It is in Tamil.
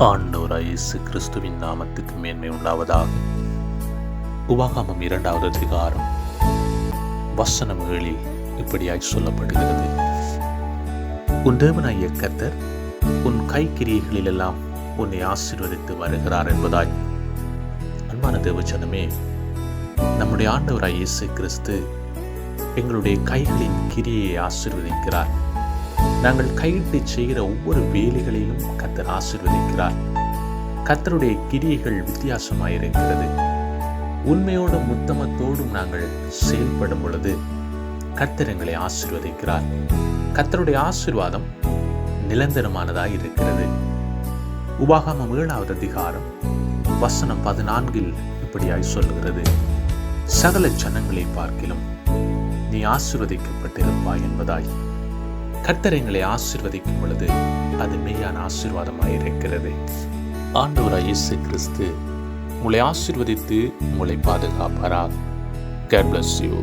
ஆண்டவராய் இயேசு கிறிஸ்துவின் நாமத்துக்கு மேன்மை உண்டாவதாக. உபாகமம் 2வது அதிகாரம் வசனம் 7 இப்படியாய் சொல்லப்படுகிறது. உன் தேவனாகிய கர்த்தர் உன் கைக்கிரியைகளிலெல்லாம் உன்னை ஆசீர்வதித்து வருகிறார் என்பதாய். அன்பான தேவஜனமே, நம்முடைய ஆண்டவராய் இயேசு கிறிஸ்து எங்களுடைய கைகளின் கிரியையை ஆசீர்வதிக்கிறார். நாங்கள் கையிட்டு செய்கிற ஒவ்வொரு வேலைகளிலும் கர்த்தர் ஆசீர்வதிக்கிறார். கர்த்தருடைய கிரியைகள் வித்தியாசமாயிருக்கிறது. உண்மையோடும் உத்தமத்தோடும் நாங்கள் செயல்படும் பொழுது கர்த்தர் எங்களை ஆசீர்வதிக்கிறார். கர்த்தருடைய ஆசீர்வாதம் நிரந்தரமானதாய் இருக்கிறது. உபாகமம் 7வது அதிகாரம் வசனம் 14 இப்படியாய் சொல்லுகிறது. சகல ஜனங்களை பார்க்கிலும் நீ ஆசீர்வதிக்கப்பட்டிருப்பாய் என்பதாய். கர்த்தர் எங்களை ஆசீர்வதிக்கும் பொழுது அது மெய்யான ஆசீர்வாதமாயிருக்கிறது. ஆண்டவராய் இயேசு கிறிஸ்து உங்களை ஆசீர்வதித்து உங்களை பாதுகாப்பாராக. God bless you.